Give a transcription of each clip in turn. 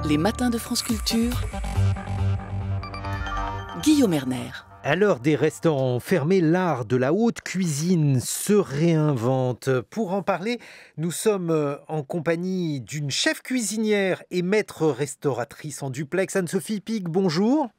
Les matins de France Culture, Guillaume Erner. À l'heure des restaurants fermés, l'art de la haute cuisine se réinvente. Pour en parler, nous sommes en compagnie d'une chef cuisinière et maître restauratrice en duplex, Anne-Sophie Pic. Bonjour.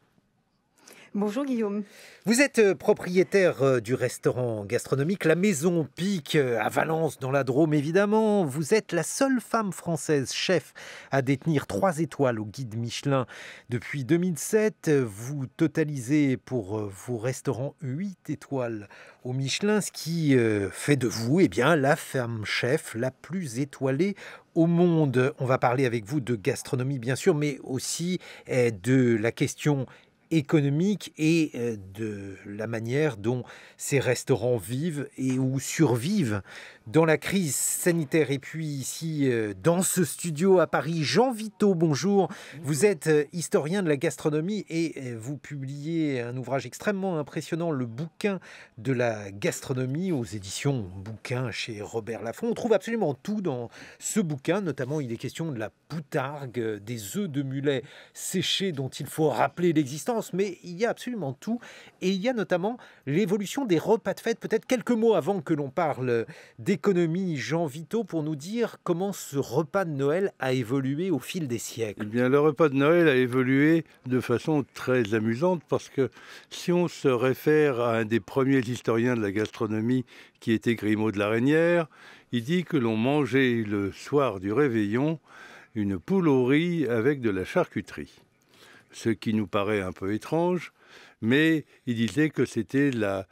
Bonjour Guillaume. Vous êtes propriétaire du restaurant gastronomique La Maison Pic à Valence dans la Drôme évidemment. Vous êtes la seule femme française chef à détenir 3 étoiles au guide Michelin depuis 2007. Vous totalisez pour vos restaurants 8 étoiles au Michelin, ce qui fait de vous la femme chef la plus étoilée au monde. On va parler avec vous de gastronomie bien sûr, mais aussi de la question économique et de la manière dont ces restaurants vivent et ou survivent dans la crise sanitaire. Et puis ici, dans ce studio à Paris, Jean Vito, bonjour. Vous êtes historien de la gastronomie et vous publiez un ouvrage extrêmement impressionnant, Le bouquin de la gastronomie, aux éditions Bouquin chez Robert Laffont. On trouve absolument tout dans ce bouquin, notamment il est question de la poutargue, des œufs de mulet séchés dont il faut rappeler l'existence. Mais il y a absolument tout. Et il y a notamment l'évolution des repas de fête. Peut-être quelques mots avant que l'on parle d'économie, Jean Vito, pour nous dire comment ce repas de Noël a évolué au fil des siècles. Eh bien, le repas de Noël a évolué de façon très amusante parce que si on se réfère à un des premiers historiens de la gastronomie qui était Grimaud de la Reynière, il dit que l'on mangeait le soir du réveillon une poule au riz avec de la charcuterie. Ce qui nous paraît un peu étrange, mais il disait que c'était la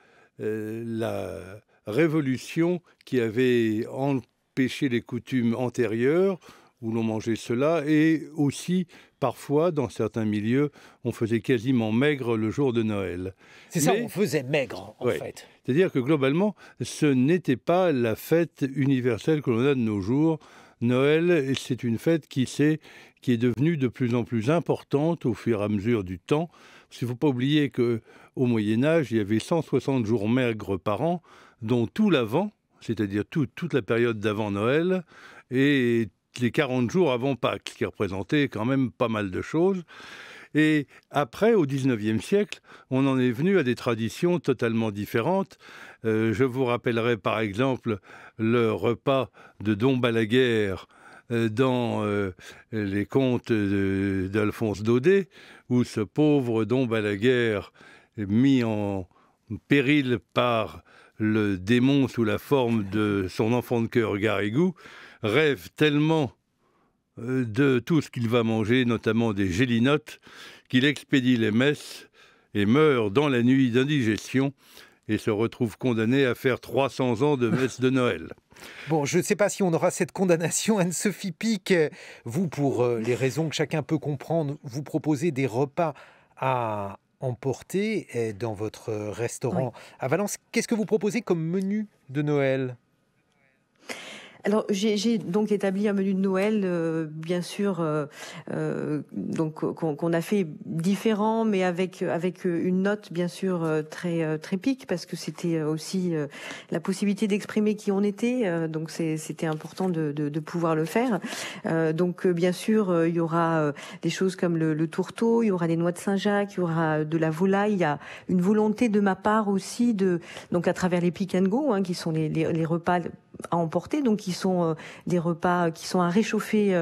révolution qui avait empêché les coutumes antérieures où l'on mangeait cela, et aussi, parfois, dans certains milieux, on faisait quasiment maigre le jour de Noël. C'est ça, on faisait maigre, en fait. C'est-à-dire que, globalement, ce n'était pas la fête universelle que l'on a de nos jours. Noël, c'est une fête qui est devenue de plus en plus importante au fur et à mesure du temps. Parce qu'il ne faut pas oublier qu'au Moyen-Âge, il y avait 160 jours maigres par an, dont tout l'Avent, c'est-à-dire toute la période d'avant Noël, et les 40 jours avant Pâques, qui représentaient quand même pas mal de choses. Et après, au XIXe siècle, on en est venu à des traditions totalement différentes. Je vous rappellerai par exemple le repas de Dom Balaguère dans les contes d'Alphonse Daudet, où ce pauvre Dom Balaguère, mis en péril par le démon sous la forme de son enfant de cœur Garrigou, rêve tellement de tout ce qu'il va manger, notamment des gélinottes, qu'il expédie les messes et meurt dans la nuit d'indigestion et se retrouve condamné à faire 300 ans de messe de Noël. Bon, je ne sais pas si on aura cette condamnation, Anne-Sophie Pic. Vous, pour les raisons que chacun peut comprendre, vous proposez des repas à emporter dans votre restaurant à Valence. Qu'est-ce que vous proposez comme menu de Noël ? Alors j'ai donc établi un menu de Noël, bien sûr, donc qu'on a fait différent, mais avec une note bien sûr très pique, parce que c'était aussi la possibilité d'exprimer qui on était, donc c'était important de pouvoir le faire. Donc bien sûr il y aura des choses comme le tourteau, il y aura des noix de Saint-Jacques, il y aura de la volaille. Il y a une volonté de ma part aussi donc à travers les pick and go, qui sont les repas à emporter, donc qui sont des repas qui sont à réchauffer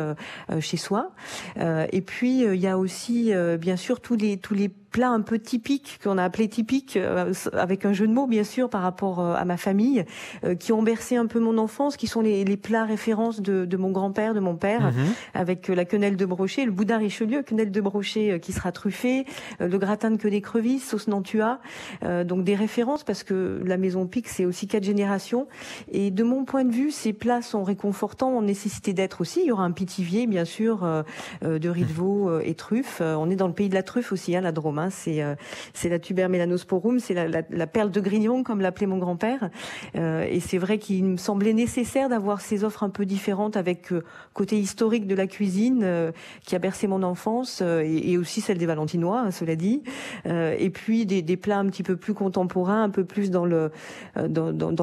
chez soi. Et puis il y a aussi bien sûr tous les plats un peu typiques, qu'on a appelés typiques, avec un jeu de mots bien sûr par rapport à ma famille, qui ont bercé un peu mon enfance, qui sont les plats références de mon grand-père, de mon père, avec la quenelle de brochet, le boudin Richelieu, quenelle de brochet qui sera truffée, le gratin de queue d'écrevisse, sauce Nantua, donc des références, parce que la Maison Pic c'est aussi 4 générations, et de mon point de vue ces plats sont réconfortants en nécessité d'être aussi. Il y aura un pitivier bien sûr de riz de veau et truffes, on est dans le pays de la truffe aussi, la Drôme, Hein. C'est la tuber melanosporum, c'est la perle de Grignon, comme l'appelait mon grand-père. Et c'est vrai qu'il me semblait nécessaire d'avoir ces offres un peu différentes, avec côté historique de la cuisine qui a bercé mon enfance, et aussi celle des Valentinois, hein, cela dit. Et puis des plats un petit peu plus contemporains, un peu plus dans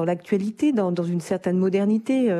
l'actualité, dans une certaine modernité,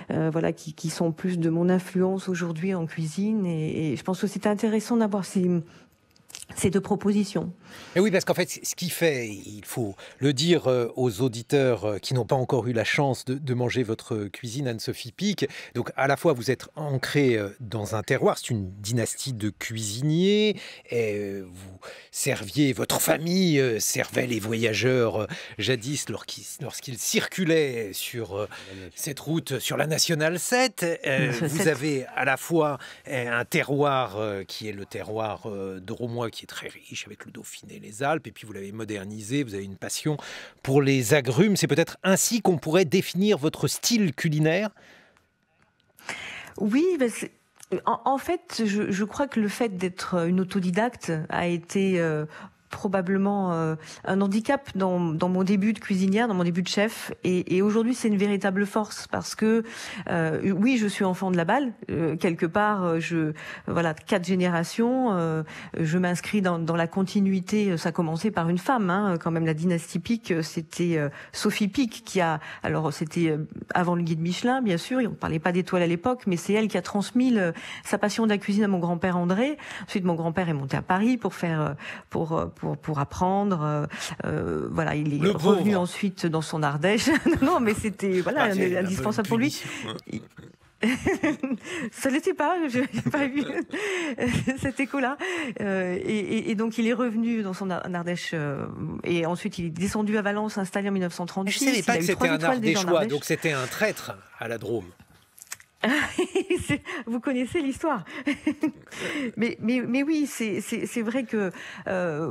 voilà, qui sont plus de mon influence aujourd'hui en cuisine. Et je pense que c'est intéressant d'avoir ces deux propositions. Et oui, parce qu'en fait, ce qui fait, il faut le dire aux auditeurs qui n'ont pas encore eu la chance de manger votre cuisine, Anne-Sophie Pic. Donc, à la fois, vous êtes ancré dans un terroir, c'est une dynastie de cuisiniers. Et vous serviez, votre famille servait les voyageurs jadis lorsqu'ils circulaient sur cette route, sur la Nationale 7. Vous avez à la fois un terroir qui est le terroir de Roumois, qui est très riche avec le Dauphiné, les Alpes, et puis vous l'avez modernisé, vous avez une passion pour les agrumes. C'est peut-être ainsi qu'on pourrait définir votre style culinaire? Oui, en fait, je crois que le fait d'être une autodidacte a été probablement un handicap dans mon début de cuisinière, dans mon début de chef, et aujourd'hui c'est une véritable force, parce que oui, je suis enfant de la balle, quelque part, voilà, 4 générations, je m'inscris dans la continuité. Ça a commencé par une femme, hein, quand même. La dynastie Pic, c'était Sophie Pic alors c'était avant le guide Michelin, bien sûr, on ne parlait pas d'étoiles à l'époque, mais c'est elle qui a transmis sa passion de la cuisine à mon grand-père André. Ensuite, mon grand-père est monté à Paris pour apprendre. Voilà, il est revenu ensuite dans son Ardèche. Non, mais c'était indispensable pour lui. Ça l'était pas, j'ai pas vu cet écho-là. Et donc il est revenu dans son Ardèche, et ensuite il est descendu à Valence, installé en 1936. Je ne savais pas que c'était un Ardéchois, donc c'était un traître à la Drôme. Vous connaissez l'histoire. mais oui, c'est vrai que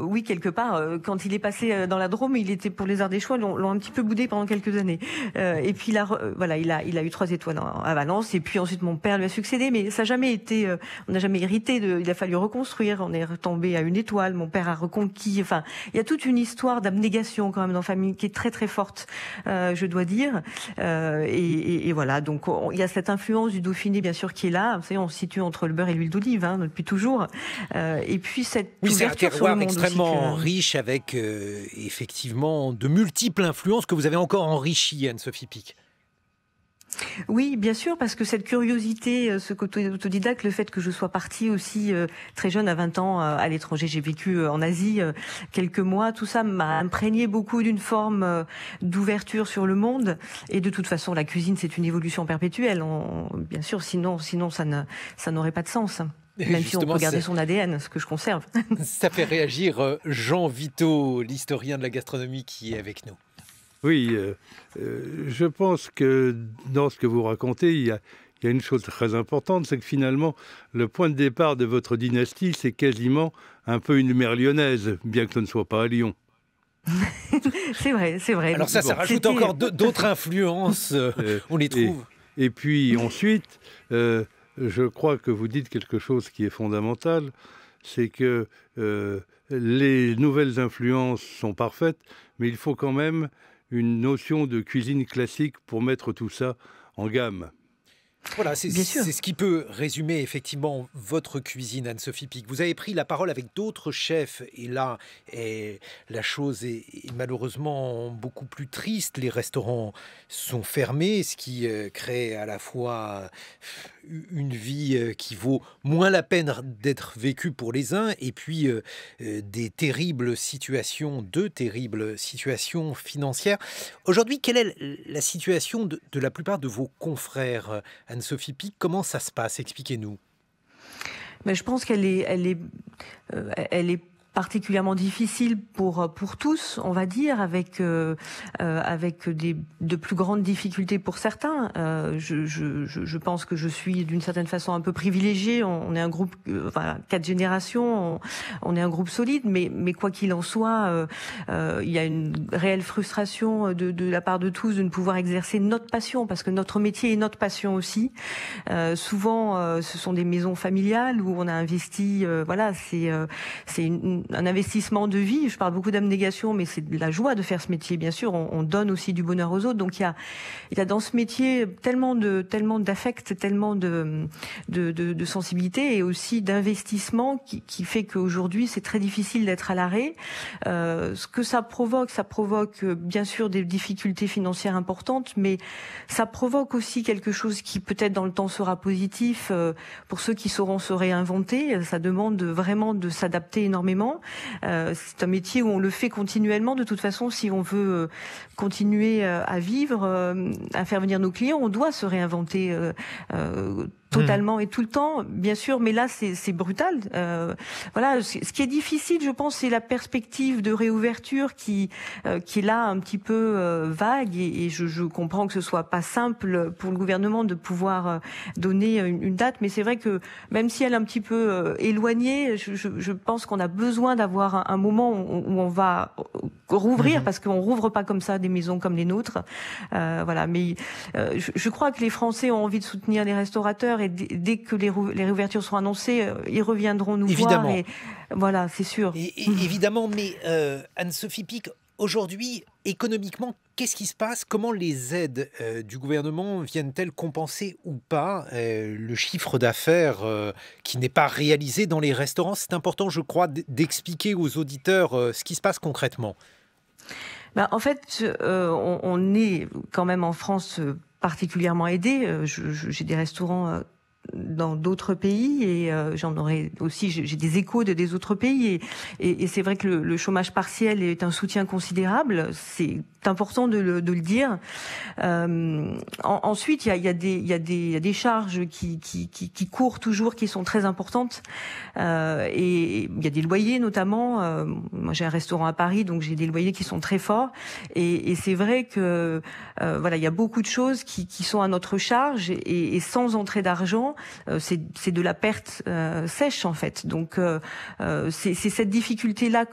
oui, quelque part, quand il est passé dans la Drôme, il était, pour les Ardéchois, l'ont un petit peu boudé pendant quelques années. Et puis voilà, il a eu 3 étoiles à Valence, et puis ensuite mon père lui a succédé, mais ça n'a jamais été, on n'a jamais hérité il a fallu reconstruire. On est retombé à 1 étoile. Mon père a reconquis. Enfin, il y a toute une histoire d'abnégation quand même dans la famille qui est très très forte, je dois dire. Et voilà, donc il y a cette influence du Dauphiné, bien sûr, qui est là. Vous savez, on se situe entre le beurre et l'huile d'olive, hein, depuis toujours. Et puis cette ouverture sur le monde, c'est un terroir extrêmement riche, avec effectivement de multiples influences que vous avez encore enrichies, Anne-Sophie Pic. Oui, bien sûr, parce que cette curiosité, ce côté autodidacte, le fait que je sois partie aussi très jeune, à 20 ans, à l'étranger, j'ai vécu en Asie quelques mois, tout ça m'a imprégné beaucoup d'une forme d'ouverture sur le monde. Et de toute façon, la cuisine, c'est une évolution perpétuelle. Bien sûr, sinon ça n'aurait pas de sens. Même si on peut garder son ADN, ce que je conserve. Ça fait réagir Jean Vito, l'historien de la gastronomie, qui est avec nous. Oui, je pense que dans ce que vous racontez, il y a une chose très importante, c'est que finalement, le point de départ de votre dynastie, c'est quasiment un peu une mer lyonnaise, bien que ce ne soit pas à Lyon. C'est vrai, c'est vrai. Alors ça rajoute encore d'autres influences, on les trouve. Et puis ensuite, je crois que vous dites quelque chose qui est fondamental, c'est que les nouvelles influences sont parfaites, mais il faut quand même une notion de cuisine classique pour mettre tout ça en gamme. Voilà, c'est ce qui peut résumer effectivement votre cuisine, Anne-Sophie Pic. Vous avez pris la parole avec d'autres chefs, et là, la chose est malheureusement beaucoup plus triste. Les restaurants sont fermés, ce qui crée à la fois une vie qui vaut moins la peine d'être vécue pour les uns, et puis deux terribles situations financières. Aujourd'hui, quelle est la situation de la plupart de vos confrères, Anne-Sophie Pic? Comment ça se passe? Expliquez-nous. Mais je pense qu'elle est particulièrement difficile pour tous, on va dire, avec de plus grandes difficultés pour certains. Je pense que je suis d'une certaine façon un peu privilégiée. On est un groupe, 4 générations, on est un groupe solide, mais quoi qu'il en soit, il y a une réelle frustration de la part de tous de ne pouvoir exercer notre passion, parce que notre métier est notre passion aussi. Souvent, ce sont des maisons familiales où on a investi, c'est un investissement de vie. Je parle beaucoup d'abnégation, mais c'est de la joie de faire ce métier, bien sûr. On donne aussi du bonheur aux autres. Donc il y a dans ce métier tellement d'affect, tellement de sensibilité et aussi d'investissement qui fait qu'aujourd'hui c'est très difficile d'être à l'arrêt. Ce que ça provoque bien sûr des difficultés financières importantes, mais ça provoque aussi quelque chose qui peut-être dans le temps sera positif pour ceux qui sauront se réinventer. Ça demande vraiment de s'adapter énormément. C'est un métier où on le fait continuellement. De toute façon, si on veut continuer à vivre, à faire venir nos clients, on doit se réinventer totalement et tout le temps, bien sûr, mais là c'est brutal. Voilà, ce qui est difficile, je pense, c'est la perspective de réouverture qui est là un petit peu vague et je comprends que ce soit pas simple pour le gouvernement de pouvoir donner une date, mais c'est vrai que même si elle est un petit peu éloignée, je pense qu'on a besoin d'avoir un moment où on va rouvrir parce qu'on rouvre pas comme ça des maisons comme les nôtres. Voilà, mais je crois que les Français ont envie de soutenir les restaurateurs et dès que les réouvertures seront annoncées, ils reviendront nous voir. Et voilà, c'est sûr. Évidemment, mais Anne-Sophie Pic, aujourd'hui, économiquement, qu'est-ce qui se passe? Comment les aides du gouvernement viennent-elles compenser ou pas le chiffre d'affaires qui n'est pas réalisé dans les restaurants? C'est important, je crois, d'expliquer aux auditeurs ce qui se passe concrètement. En fait, on est quand même en France particulièrement aidé. J'ai des restaurants dans d'autres pays et j'en aurais aussi, j'ai des échos des autres pays et c'est vrai que le chômage partiel est un soutien considérable. C'est important de le dire. Ensuite, il y a des charges qui courent toujours, qui sont très importantes. Et il y a des loyers notamment. Moi, j'ai un restaurant à Paris, donc j'ai des loyers qui sont très forts. Et c'est vrai que voilà, il y a beaucoup de choses qui sont à notre charge et sans entrée d'argent, c'est de la perte sèche en fait. Donc c'est cette difficulté-là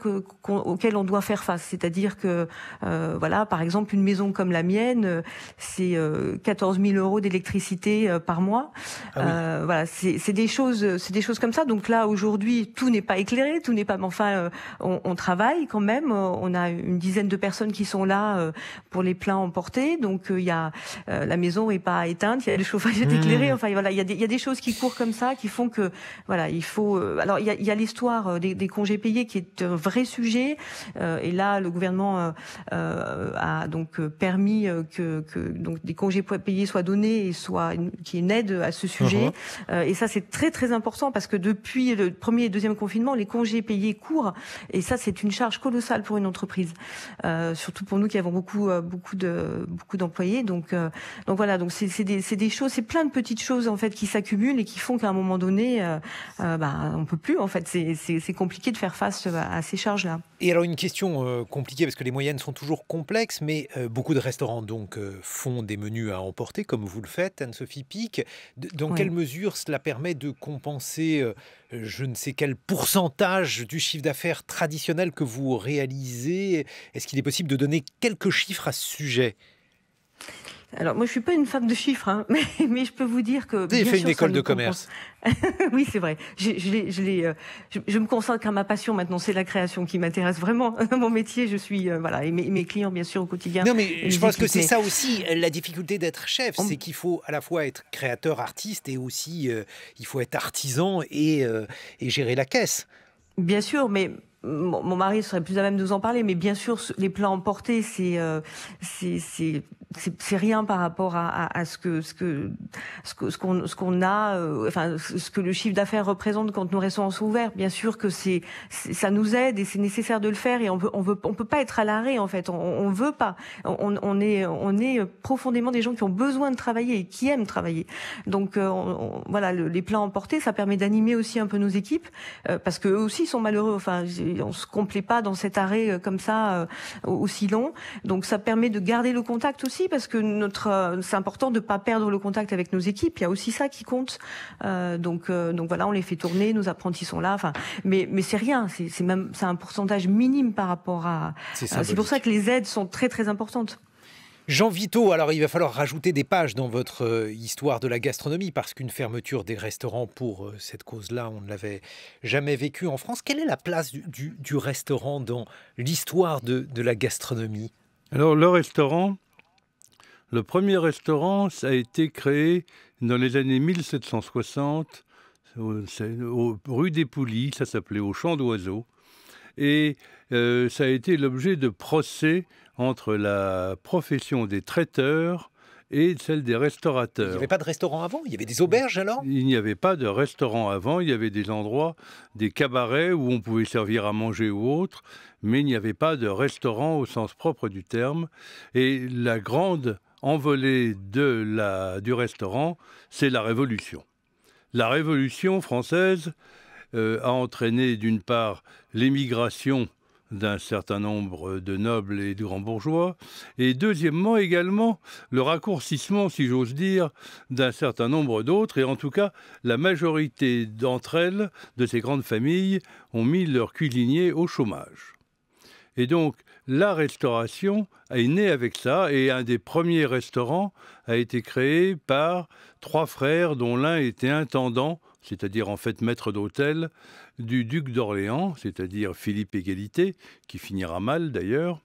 auquel on doit faire face. C'est-à-dire que voilà, par exemple, une maison comme la mienne, c'est 14 000 € d'électricité par mois. Ah oui. Voilà, c'est des choses comme ça. Donc là, aujourd'hui, tout n'est pas éclairé, tout n'est pas. Mais enfin, on travaille quand même. On a une dizaine de personnes qui sont là pour les plats emportés. Donc il y a la maison est pas éteinte, il y a le chauffage est éclairé. Enfin voilà, il y a des choses qui courent comme ça, qui font que voilà, il faut. Alors il y a l'histoire des congés payés qui est un vrai sujet. Et là, le gouvernement a donc permis que donc des congés payés soient donnés et qu'il y ait une aide à ce sujet. Et ça, c'est très très important parce que depuis le premier et deuxième confinement, les congés payés courent et ça, c'est une charge colossale pour une entreprise, surtout pour nous qui avons beaucoup d'employés. Donc voilà, donc c'est des choses, c'est plein de petites choses en fait qui s'accumulent et qui font qu'à un moment donné, on peut plus en fait. C'est compliqué de faire face à ces charges-là. Et alors une question compliquée parce que les moyennes sont toujours complexes, mais beaucoup de restaurants donc font des menus à emporter comme vous le faites, Anne-Sophie Pic. Dans quelle mesure cela permet de compenser je ne sais quel pourcentage du chiffre d'affaires traditionnel que vous réalisez? Est-ce qu'il est possible de donner quelques chiffres à ce sujet? Alors moi je suis pas une femme de chiffres, hein, mais je peux vous dire que. Vous avez fait une école de commerce. Oui, c'est vrai. Je me consacre à ma passion maintenant. C'est la création qui m'intéresse vraiment. Mon métier, je suis voilà, et mes clients bien sûr au quotidien. Non, mais je pense que c'est ça aussi la difficulté d'être chef, c'est qu'il faut à la fois être créateur, artiste, et aussi il faut être artisan et gérer la caisse. Bien sûr, mais. Mon mari serait plus à même de nous en parler, mais bien sûr, les plats emportés, c'est rien par rapport à ce qu'on a, enfin ce que le chiffre d'affaires représente quand nos restaurants sont ouverts. Bien sûr que ça nous aide et c'est nécessaire de le faire et on peut pas être à l'arrêt en fait. On veut pas. On est profondément des gens qui ont besoin de travailler et qui aiment travailler. Donc voilà, les plats emportés, ça permet d'animer aussi un peu nos équipes parce que eux aussi sont malheureux. Enfin, on se complaît pas dans cet arrêt comme ça aussi long. Donc ça permet de garder le contact aussi parce que c'est important de pas perdre le contact avec nos équipes. Il y a aussi ça qui compte. Donc voilà, on les fait tourner, nos apprentis sont là. Enfin, mais c'est rien. C'est un pourcentage minime par rapport à. C'est pour ça que les aides sont très très importantes. Jean Vito, alors il va falloir rajouter des pages dans votre histoire de la gastronomie, parce qu'une fermeture des restaurants pour cette cause-là, on ne l'avait jamais vécu en France. Quelle est la place du restaurant dans l'histoire de la gastronomie? Alors le premier restaurant, ça a été créé dans les années 1760, rue des Poulies, ça s'appelait au Champ d'Oiseaux. Et ça a été l'objet de procès entre la profession des traiteurs et celle des restaurateurs. Il n'y avait pas de restaurant avant? Il y avait des auberges alors? Il n'y avait pas de restaurant avant, il y avait des endroits, des cabarets où on pouvait servir à manger ou autre, mais il n'y avait pas de restaurant au sens propre du terme. Et la grande envolée du restaurant, c'est la Révolution. La Révolution française a entraîné d'une part l'émigration d'un certain nombre de nobles et de grands bourgeois, et deuxièmement également le raccourcissement, si j'ose dire, d'un certain nombre d'autres, et en tout cas la majorité d'entre elles, de ces grandes familles, ont mis leurs cuisiniers au chômage. Et donc la restauration est née avec ça, et un des premiers restaurants a été créé par 3 frères dont l'un était intendant, c'est-à-dire en fait maître d'hôtel, du duc d'Orléans, c'est-à-dire Philippe Égalité, qui finira mal d'ailleurs,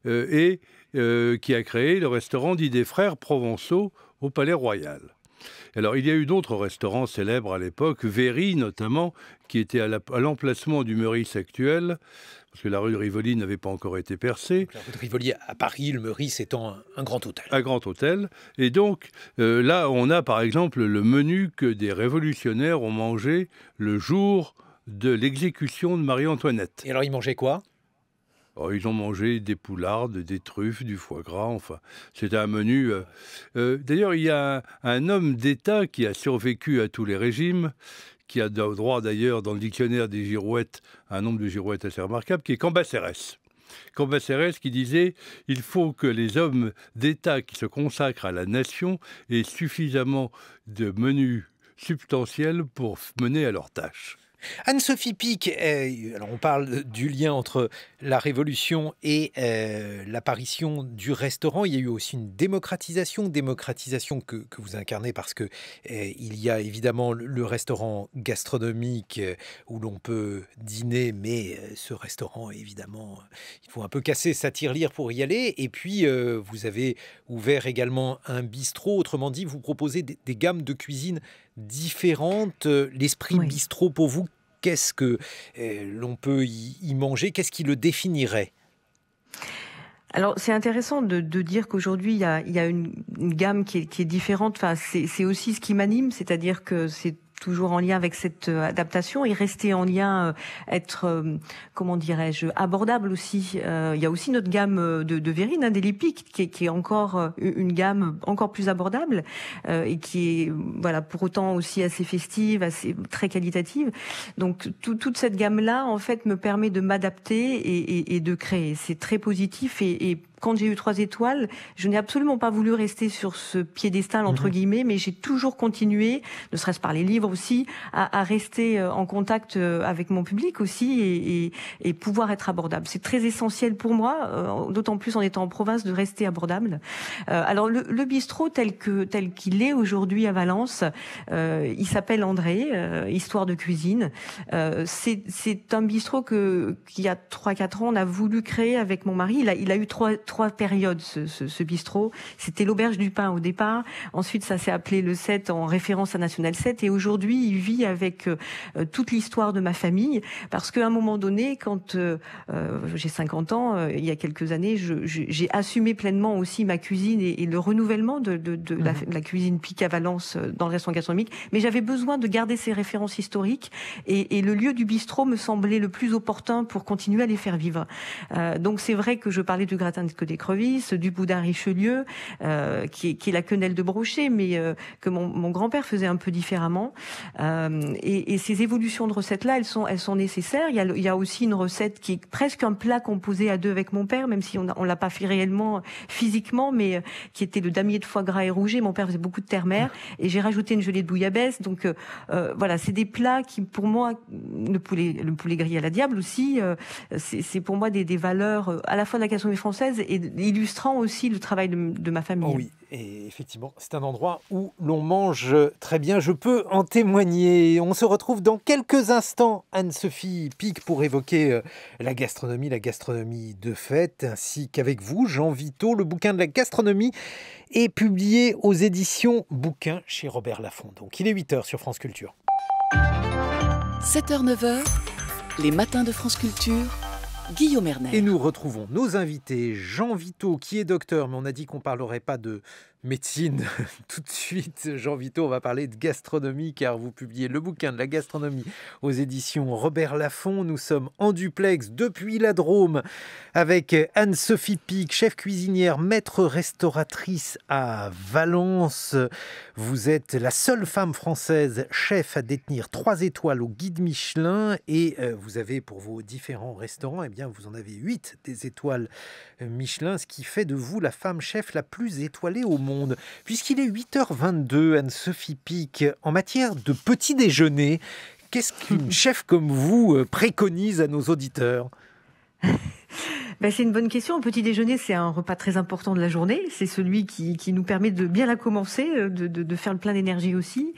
et qui a créé le restaurant dit des Frères Provençaux au Palais Royal. Alors il y a eu d'autres restaurants célèbres à l'époque, Véry notamment, qui était à l'emplacement du Meurice actuel, parce que la rue de Rivoli n'avait pas encore été percée. Donc, la rue de Rivoli à Paris, le Meurice étant un grand hôtel. Un grand hôtel. Et donc, là, on a par exemple le menu que des révolutionnaires ont mangé le jour de l'exécution de Marie-Antoinette. Et alors, ils mangeaient quoi? Ils ont mangé des poulardes, des truffes, du foie gras, enfin, c'était un menu... D'ailleurs, il y a un homme d'État qui a survécu à tous les régimes, qui a droit d'ailleurs dans le dictionnaire des girouettes, un nombre de girouettes assez remarquable, qui est Cambacérès. Cambacérès qui disait « Il faut que les hommes d'État qui se consacrent à la nation aient suffisamment de menus substantiels pour mener à leur tâche. » Anne-Sophie Pic, alors on parle du lien entre la Révolution et l'apparition du restaurant. Il y a eu aussi une démocratisation que vous incarnez, parce que il y a évidemment le restaurant gastronomique où l'on peut dîner, mais ce restaurant, évidemment, il faut un peu casser sa tirelire pour y aller. Et puis, vous avez ouvert également un bistrot, autrement dit, vous proposez des gammes de cuisine différentes. L'esprit bistrot, pour vous, qu'est-ce que l'on peut y manger? Qu'est-ce qui le définirait? Alors, c'est intéressant de dire qu'aujourd'hui, il y a une gamme qui est différente. Enfin, c'est aussi ce qui m'anime, c'est-à-dire que c'est toujours en lien avec cette adaptation et rester en lien, être, comment dirais-je, abordable aussi. Il y a aussi notre gamme de verrine, des Lipiques, qui est encore une gamme encore plus abordable et qui est, voilà, pour autant aussi assez festive, assez très qualitative. Donc toute cette gamme-là, en fait, me permet de m'adapter et de créer. C'est très positif et quand j'ai eu 3 étoiles, je n'ai absolument pas voulu rester sur ce piédestal, entre guillemets, mais j'ai toujours continué, ne serait-ce par les livres aussi, à rester en contact avec mon public aussi et pouvoir être abordable. C'est très essentiel pour moi, d'autant plus en étant en province, de rester abordable. Alors le bistrot tel qu'il est aujourd'hui à Valence, il s'appelle André, Histoire de cuisine. C'est un bistrot qu'il y a 3-4 ans, on a voulu créer avec mon mari. Il a eu trois périodes, ce bistrot. C'était l'Auberge du Pain au départ. Ensuite, ça s'est appelé le 7 en référence à National 7. Et aujourd'hui, il vit avec toute l'histoire de ma famille. Parce qu'à un moment donné, quand j'ai 50 ans, il y a quelques années, j'ai assumé pleinement aussi ma cuisine et le renouvellement de la cuisine Pic à Valence dans le restaurant gastronomique. Mais j'avais besoin de garder ces références historiques. Et le lieu du bistrot me semblait le plus opportun pour continuer à les faire vivre. Donc c'est vrai que je parlais du gratin de d'écrevisses, du boudin Richelieu, qui est la quenelle de Brochet, mais que mon grand-père faisait un peu différemment. Et ces évolutions de recettes-là, elles sont nécessaires. Il y a aussi une recette qui est presque un plat composé à 2 avec mon père, même si on l'a pas fait réellement physiquement, mais qui était le damier de foie gras et rouget. Mon père faisait beaucoup de terre-mer, et j'ai rajouté une gelée de bouillabaisse. Donc voilà, c'est des plats qui, pour moi, le poulet grillé à la diable aussi, c'est pour moi des valeurs à la fois de la gastronomie française et illustrant aussi le travail de ma famille. Oh oui, et effectivement, c'est un endroit où l'on mange très bien, je peux en témoigner. On se retrouve dans quelques instants, Anne-Sophie Pic, pour évoquer la gastronomie de fête, ainsi qu'avec vous, Jean Vito. Le bouquin de la gastronomie est publié aux éditions Bouquin chez Robert Laffont. Donc il est 8h sur France Culture. 7h, 9h, les matins de France Culture, Guillaume Erner. Et nous retrouvons nos invités, Jean Vito, qui est docteur, mais on a dit qu'on ne parlerait pas de médecine tout de suite. Jean Vito, on va parler de gastronomie, car vous publiez le bouquin de la gastronomie aux éditions Robert Laffont. Nous sommes en duplex depuis la Drôme avec Anne-Sophie Pic, chef cuisinière, maître restauratrice à Valence. Vous êtes la seule femme française chef à détenir 3 étoiles au guide Michelin, et vous avez pour vos différents restaurants, eh bien, vous en avez 8 des étoiles Michelin, ce qui fait de vous la femme chef la plus étoilée au monde. Puisqu'il est 8h22, Anne-Sophie Pic, en matière de petit déjeuner, qu'est-ce qu'une chef comme vous préconise à nos auditeurs ? C'est une bonne question. Le petit déjeuner, c'est un repas très important de la journée. C'est celui qui nous permet de bien la commencer, de faire le plein d'énergie aussi.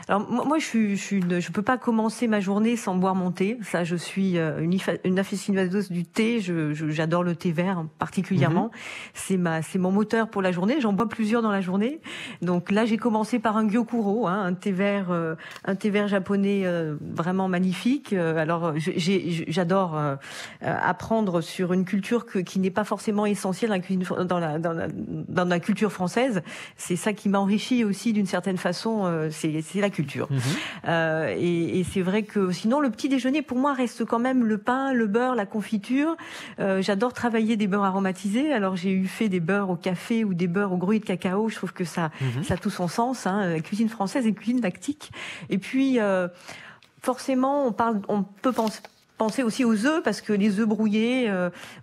Alors moi, je peux pas commencer ma journée sans boire mon thé. Ça, je suis une aficionados du thé. J'adore le thé vert particulièrement. C'est mon moteur pour la journée. J'en bois plusieurs dans la journée. Donc là, j'ai commencé par un gyokuro, un thé vert japonais vraiment magnifique. Alors j'adore apprendre sur une culture qui n'est pas forcément essentielle dans la culture française. C'est ça qui m'a enrichi aussi d'une certaine façon. C'est la culture. Et c'est vrai que sinon, le petit déjeuner, pour moi, reste quand même le pain, le beurre, la confiture. J'adore travailler des beurres aromatisés. Alors, j'ai fait des beurres au café ou des beurres au gruau de cacao. Je trouve que ça a tout son sens. La cuisine française et cuisine lactique. Et puis, forcément, on peut penser aussi aux œufs, parce que les œufs brouillés,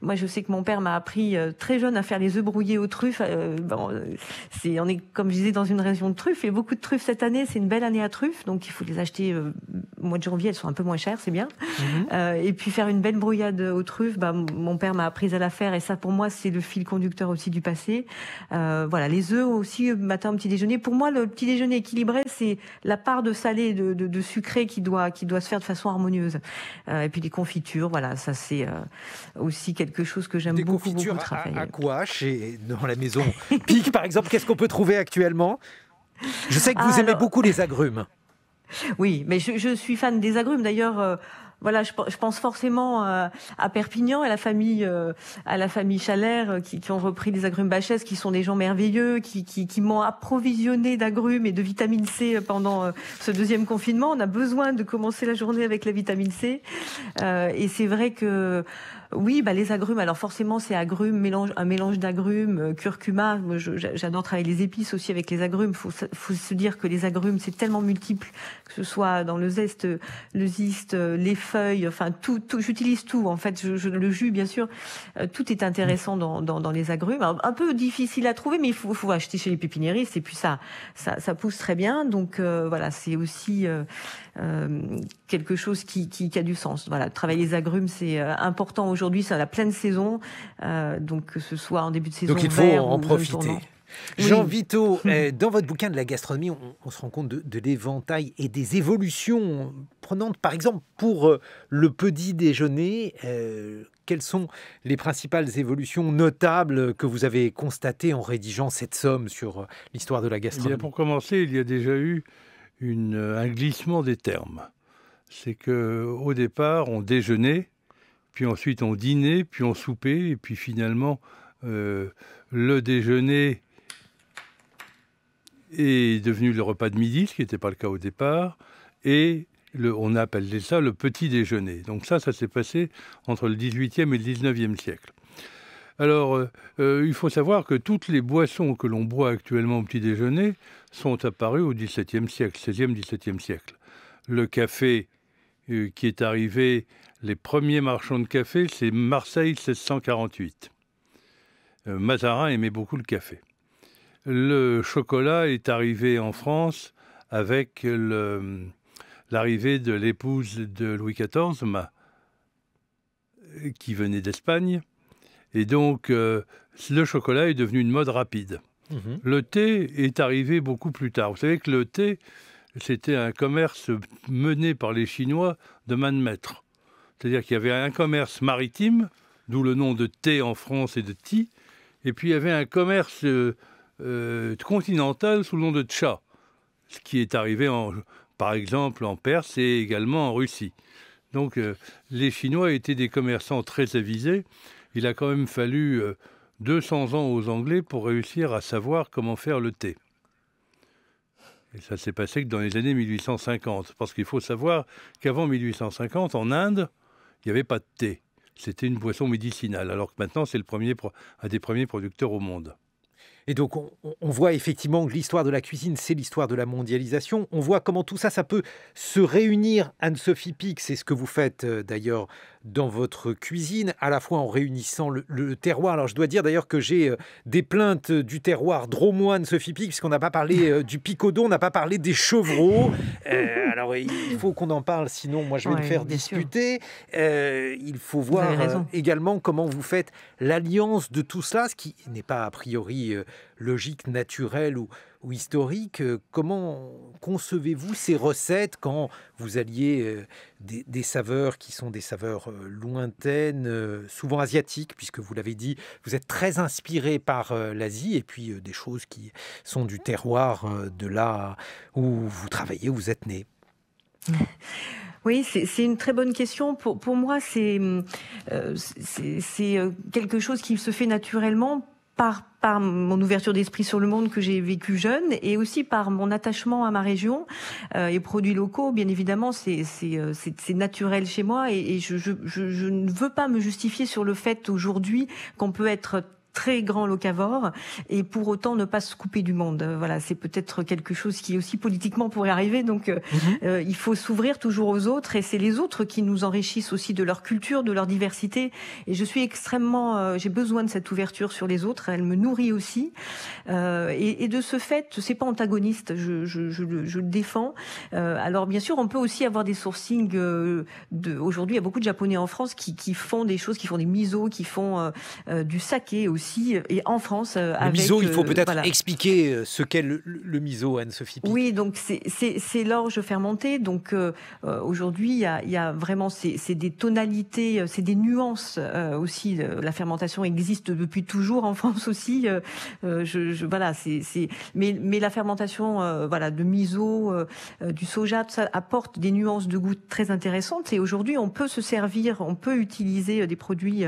moi je sais que mon père m'a appris très jeune à faire les œufs brouillés aux truffes. On est, comme je disais, dans une région de truffes, et beaucoup de truffes cette année. C'est une belle année à truffes, donc il faut les acheter au mois de janvier. Elles sont un peu moins chères, c'est bien. Et puis faire une belle brouillade aux truffes, mon père m'a appris à la faire, et ça pour moi c'est le fil conducteur aussi du passé. Voilà, les œufs aussi matin au petit déjeuner. Pour moi, le petit déjeuner équilibré, c'est la part de salé et de sucré qui doit se faire de façon harmonieuse. Et puis des confitures, voilà, ça c'est aussi quelque chose que j'aime beaucoup travailler. À quoi dans la maison Pic, par exemple, qu'est-ce qu'on peut trouver actuellement ? Je sais que vous aimez beaucoup les agrumes. Oui, mais je suis fan des agrumes. D'ailleurs, voilà, je pense forcément à Perpignan, à la famille Chalère, qui ont repris les agrumes Bachès, qui sont des gens merveilleux, qui m'ont approvisionné d'agrumes et de vitamine C pendant ce deuxième confinement. On a besoin de commencer la journée avec la vitamine C, et c'est vrai que oui, les agrumes. Alors forcément, c'est agrumes, un mélange d'agrumes, curcuma. Moi, j'adore travailler les épices aussi avec les agrumes. Faut se dire que les agrumes, c'est tellement multiple, que ce soit dans le zeste, le ziste, les feuilles, enfin tout. J'utilise tout. En fait, le jus, bien sûr, tout est intéressant dans les agrumes. Alors, un peu difficile à trouver, mais il faut acheter chez les pépiniéristes, et puis ça pousse très bien. Donc voilà, c'est aussi quelque chose qui a du sens. Voilà, travailler les agrumes, c'est important aujourd'hui, c'est la pleine saison, donc que ce soit en début de saison. Donc il faut en profiter. Jean Vito, dans votre bouquin de la gastronomie, on se rend compte de l'éventail et des évolutions prenantes. Par exemple, pour le petit déjeuner, quelles sont les principales évolutions notables que vous avez constatées en rédigeant cette somme sur l'histoire de la gastronomie ? Pour commencer, il y a déjà eu un glissement des termes. C'est qu'au départ, on déjeunait, puis ensuite on dînait, puis on soupait, et puis finalement, le déjeuner est devenu le repas de midi, ce qui n'était pas le cas au départ, et on appelait ça le petit déjeuner. Donc ça s'est passé entre le XVIIIe et le XIXe siècle. Alors, il faut savoir que toutes les boissons que l'on boit actuellement au petit déjeuner sont apparues au XVIIe siècle, XVIe, XVIIe siècle. Le café qui est arrivé, les premiers marchands de café, c'est Marseille 1648. Mazarin aimait beaucoup le café. Le chocolat est arrivé en France avec l'arrivée de l'épouse de Louis XIV, qui venait d'Espagne. Et donc, le chocolat est devenu une mode rapide. Le thé est arrivé beaucoup plus tard. Vous savez que le thé, c'était un commerce mené par les Chinois de main de maître. C'est-à-dire qu'il y avait un commerce maritime, d'où le nom de thé en France et de tea, et puis il y avait un commerce continental sous le nom de cha, ce qui est arrivé, par exemple, en Perse et également en Russie. Donc les Chinois étaient des commerçants très avisés. Il a quand même fallu 200 ans aux Anglais pour réussir à savoir comment faire le thé. Et ça s'est passé que dans les années 1850. Parce qu'il faut savoir qu'avant 1850, en Inde, il n'y avait pas de thé. C'était une boisson médicinale, alors que maintenant, c'est un des premiers producteurs au monde. Et donc, on voit effectivement que l'histoire de la cuisine, c'est l'histoire de la mondialisation. On voit comment tout ça, ça peut se réunir. Anne-Sophie Pic, c'est ce que vous faites d'ailleurs dans votre cuisine, à la fois en réunissant le terroir. Alors, je dois dire d'ailleurs que j'ai des plaintes du terroir drômois, Anne-Sophie Pic, puisqu'on n'a pas parlé du picodon, on n'a pas parlé des chevreaux. Alors, il faut qu'on en parle, sinon moi je vais le faire disputer. Il faut voir également comment vous faites l'alliance de tout cela, ce qui n'est pas a priori logique, naturelle ou historique. Comment concevez-vous ces recettes quand vous alliez des saveurs qui sont des saveurs lointaines, souvent asiatiques, puisque vous l'avez dit, vous êtes très inspiré par l'Asie, et puis des choses qui sont du terroir de là où vous travaillez, où vous êtes né? Oui, c'est une très bonne question. Pour moi, c'est quelque chose qui se fait naturellement par mon ouverture d'esprit sur le monde que j'ai vécu jeune, et aussi par mon attachement à ma région et produits locaux. Bien évidemment, c'est naturel chez moi, et je ne veux pas me justifier sur le fait aujourd'hui qu'on peut être très grand locavore et pour autant ne pas se couper du monde. Voilà, c'est peut-être quelque chose qui aussi politiquement pourrait arriver. Donc il faut s'ouvrir toujours aux autres, et c'est les autres qui nous enrichissent aussi de leur culture, de leur diversité. Et je suis extrêmement, j'ai besoin de cette ouverture sur les autres. Elle me nourrit aussi. Et de ce fait, c'est pas antagoniste. Je le défends. Alors bien sûr, on peut aussi avoir des sourcings. Aujourd'hui, il y a beaucoup de Japonais en France qui font des choses, qui font des miso, qui font du saké aussi. Et en France, le miso, il faut peut-être expliquer ce qu'est le miso, Anne-Sophie Pic. Oui, donc c'est l'orge fermentée. Donc aujourd'hui, il y a vraiment c'est des tonalités, c'est des nuances aussi. La fermentation existe depuis toujours en France aussi. Voilà, mais la fermentation, de miso, du soja, ça apporte des nuances de goût très intéressantes. Et aujourd'hui, on peut se servir, on peut utiliser des produits,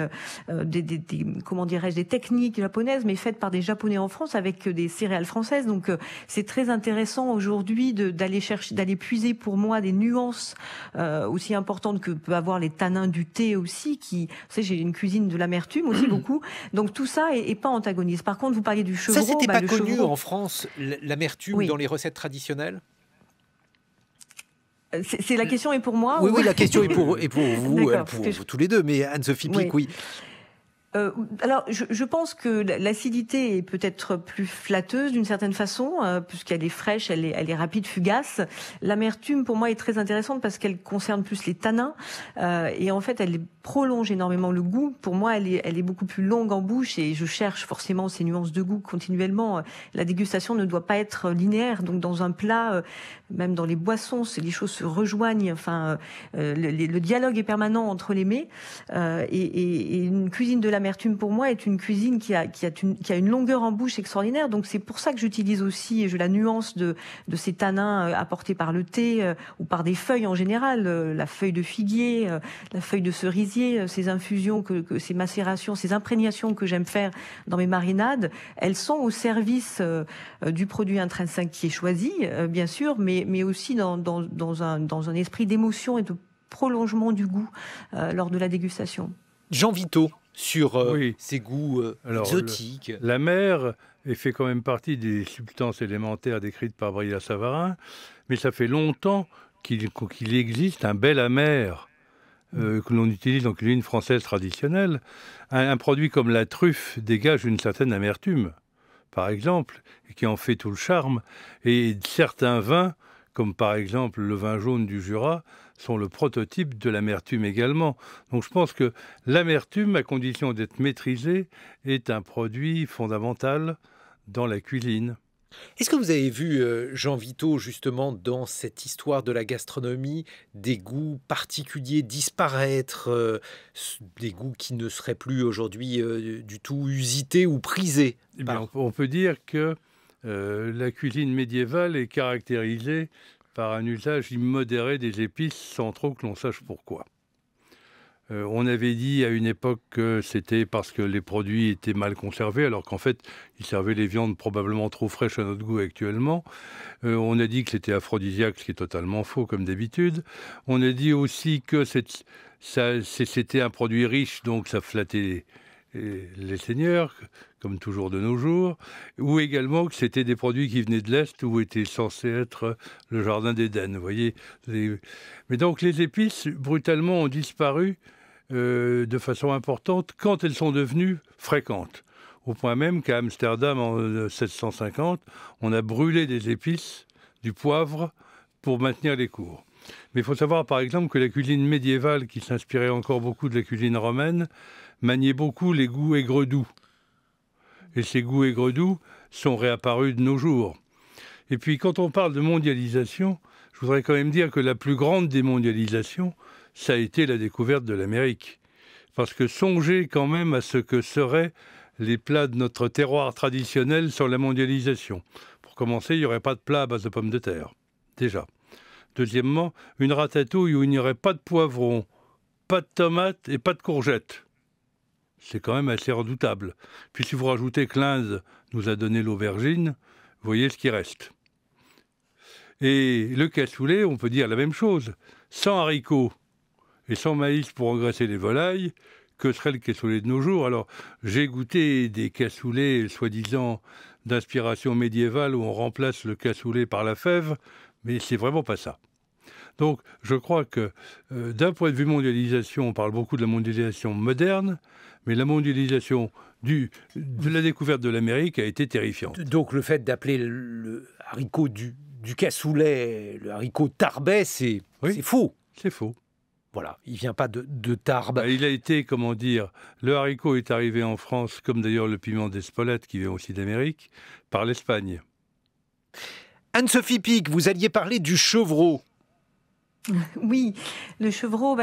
comment dirais-je, des techniques japonaises, mais faites par des Japonais en France avec des céréales françaises. Donc c'est très intéressant aujourd'hui d'aller puiser pour moi des nuances aussi importantes que peut avoir les tanins du thé aussi. Vous savez, j'ai une cuisine de l'amertume aussi beaucoup. Donc tout ça est pas antagoniste. Par contre, vous parliez du chevreau. Ça, c'était pas connu en France, l'amertume dans les recettes traditionnelles? C'est la question est pour moi? Oui, la question est pour vous, pour tous les deux, mais Anne-Sophie Pic, oui. Alors, je pense que l'acidité est peut-être plus flatteuse d'une certaine façon, puisqu'elle est fraîche, elle est rapide, fugace. L'amertume, pour moi, est très intéressante parce qu'elle concerne plus les tanins, et en fait, elle prolonge énormément le goût. Pour moi, elle est beaucoup plus longue en bouche, et je cherche forcément ces nuances de goût continuellement. La dégustation ne doit pas être linéaire, donc dans un plat, même dans les boissons, les choses se rejoignent. Enfin, le dialogue est permanent entre les mets, et une cuisine de l'amertume, pour moi, est une cuisine qui a une longueur en bouche extraordinaire. Donc c'est pour ça que j'utilise aussi la nuance de ces tanins apportés par le thé ou par des feuilles en général, la feuille de figuier, la feuille de cerisier, ces infusions, ces macérations, ces imprégnations que j'aime faire dans mes marinades, elles sont au service du produit intrinsèque qui est choisi, bien sûr, mais aussi dans un esprit d'émotion et de prolongement du goût lors de la dégustation. Jean Vito, sur ces goûts exotiques. La mer fait quand même partie des substances élémentaires décrites par Brillat-Savarin, mais ça fait longtemps qu'il existe un bel amer que l'on utilise dans la cuisine française traditionnelle. Un produit comme la truffe dégage une certaine amertume, par exemple, et qui en fait tout le charme. Et certains vins comme par exemple le vin jaune du Jura, sont le prototype de l'amertume également. Donc je pense que l'amertume, à condition d'être maîtrisée, est un produit fondamental dans la cuisine. Est-ce que vous avez vu, Jean Vito, justement, dans cette histoire de la gastronomie, des goûts particuliers disparaître, des goûts qui ne seraient plus aujourd'hui du tout usités ou prisés? Eh bien, on peut dire que la cuisine médiévale est caractérisée par un usage immodéré des épices sans trop que l'on sache pourquoi. On avait dit à une époque que c'était parce que les produits étaient mal conservés, alors qu'en fait, ils servaient les viandes probablement trop fraîches à notre goût actuellement. On a dit que c'était aphrodisiaque, ce qui est totalement faux, comme d'habitude. On a dit aussi que c'était un produit riche, donc ça flattait les seigneurs, comme toujours de nos jours, ou également que c'était des produits qui venaient de l'Est, où était censé être le jardin d'Éden. Vous voyez. Mais donc les épices, brutalement, ont disparu de façon importante quand elles sont devenues fréquentes. Au point même qu'à Amsterdam, en 1750, on a brûlé des épices, du poivre, pour maintenir les cours. Mais il faut savoir, par exemple, que la cuisine médiévale, qui s'inspirait encore beaucoup de la cuisine romaine, maniait beaucoup les goûts aigre-doux. Et ces goûts aigre-doux sont réapparus de nos jours. Et puis, quand on parle de mondialisation, je voudrais quand même dire que la plus grande démondialisation, ça a été la découverte de l'Amérique. Parce que songez quand même à ce que seraient les plats de notre terroir traditionnel sans la mondialisation. Pour commencer, il n'y aurait pas de plat à base de pommes de terre, déjà. Deuxièmement, une ratatouille où il n'y aurait pas de poivron, pas de tomates et pas de courgettes. C'est quand même assez redoutable. Puis si vous rajoutez que l'Inde nous a donné l'aubergine, vous voyez ce qui reste. Et le cassoulet, on peut dire la même chose. Sans haricots et sans maïs pour engraisser les volailles, que serait le cassoulet de nos jours? Alors, j'ai goûté des cassoulets soi-disant d'inspiration médiévale où on remplace le cassoulet par la fève, mais c'est vraiment pas ça. Donc, je crois que d'un point de vue mondialisation, on parle beaucoup de la mondialisation moderne, mais la mondialisation de la découverte de l'Amérique a été terrifiante. Donc, le fait d'appeler le haricot du cassoulet le haricot Tarbet, c'est faux. C'est faux. Voilà, il ne vient pas de Tarbes. Il a été, comment dire, le haricot est arrivé en France, comme d'ailleurs le piment d'Espelette, qui vient aussi d'Amérique, par l'Espagne. Anne-Sophie Pic, vous alliez parler du chevreau. Oui, le chevreau,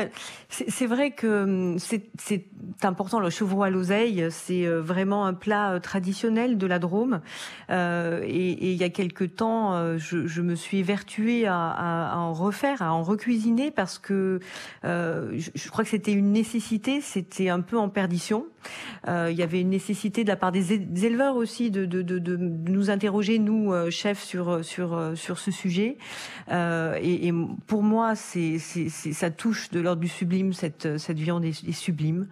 c'est vrai que c'est important. Le chevreau à l'oseille, c'est vraiment un plat traditionnel de la Drôme. Et il y a quelque temps, je me suis évertuée à en refaire, à en recuisiner, parce que je crois que c'était une nécessité, c'était un peu en perdition. Il y avait une nécessité de la part des éleveurs aussi de nous interroger, nous, chefs, sur ce sujet. Et pour moi, ça touche de l'ordre du sublime, cette viande est sublime.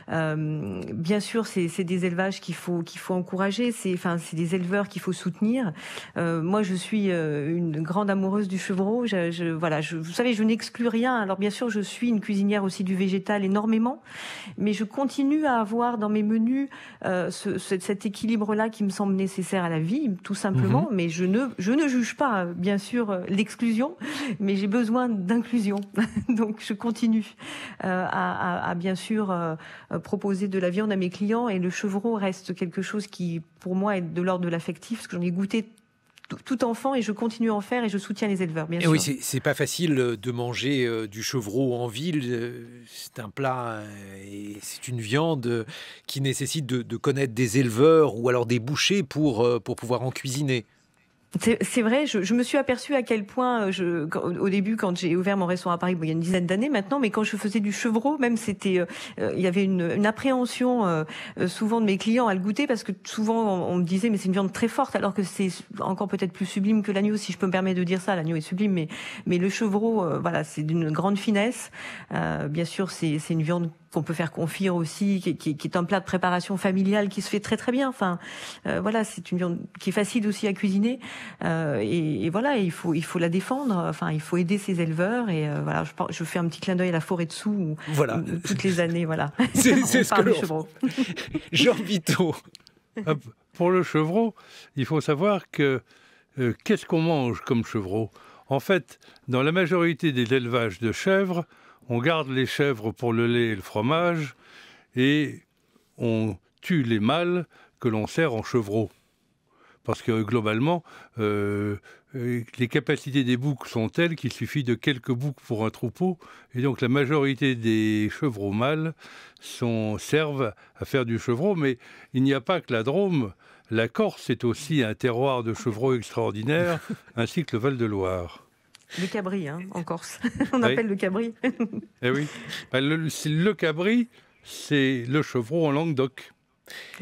Bien sûr, c'est des élevages qu'il faut encourager, c'est des éleveurs qu'il faut soutenir. Moi, je suis une grande amoureuse du chevreau. Vous savez, je n'exclus rien. Alors bien sûr, je suis une cuisinière aussi du végétal énormément, mais je continue à avoir dans mes menus cet équilibre-là qui me semble nécessaire à la vie, tout simplement. Mais je ne juge pas, bien sûr, l'exclusion, mais j'ai besoin d'inclusion. Donc je continue à bien sûr proposer de la viande à mes clients, et le chevreau reste quelque chose qui pour moi est de l'ordre de l'affectif, parce que j'en ai goûté tout enfant et je continue à en faire, et je soutiens les éleveurs, bien sûr. Oui, c'est pas facile de manger du chevreau en ville. C'est un plat et c'est une viande qui nécessite de connaître des éleveurs ou alors des bouchers pour pouvoir en cuisiner. C'est vrai, je me suis aperçue à quel point, au début, quand j'ai ouvert mon restaurant à Paris, il y a une dizaine d'années maintenant, mais quand je faisais du chevreau, même il y avait une appréhension souvent de mes clients à le goûter, parce que souvent on me disait mais c'est une viande très forte, alors que c'est encore peut-être plus sublime que l'agneau, si je peux me permettre de dire ça. L'agneau est sublime, mais le chevreau, c'est d'une grande finesse. Bien sûr, c'est une viande qu'on peut faire confire aussi, qui est un plat de préparation familiale qui se fait très très bien. C'est une viande qui est facile aussi à cuisiner. Et il faut la défendre. Il faut aider ses éleveurs. Et je fais un petit clin d'œil à la forêt de Soux toutes les années. Voilà. C'est ce que l'on... Jean Vito. Pour le chevreau, il faut savoir que qu'est-ce qu'on mange comme chevreau? En fait, dans la majorité des élevages de chèvres, on garde les chèvres pour le lait et le fromage, et on tue les mâles que l'on sert en chevreau. Parce que globalement, les capacités des boucs sont telles qu'il suffit de quelques boucs pour un troupeau, et donc la majorité des chevreaux mâles servent à faire du chevreau, mais il n'y a pas que la Drôme. La Corse est aussi un terroir de chevreaux extraordinaire, ainsi que le Val-de-Loire. Le cabri, en Corse. On appelle le cabri. Eh oui. Le cabri, c'est le chevreau en Languedoc.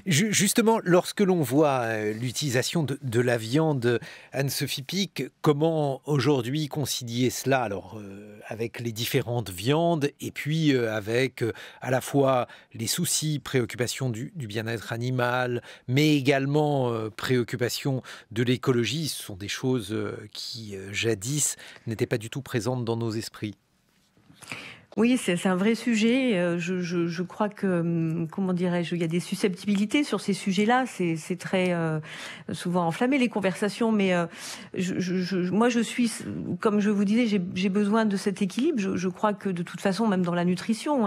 Justement, lorsque l'on voit l'utilisation de la viande, Anne-Sophie Pic, comment aujourd'hui concilier cela avec les différentes viandes et puis avec à la fois les soucis, préoccupations du bien-être animal, mais également préoccupations de l'écologie. Ce sont des choses qui, jadis, n'étaient pas du tout présentes dans nos esprits. Oui, c'est un vrai sujet. Je crois que, comment dirais-je, il y a des susceptibilités sur ces sujets-là. C'est très souvent enflammé les conversations, mais moi je suis, comme je vous disais, j'ai besoin de cet équilibre. Je crois que de toute façon, même dans la nutrition,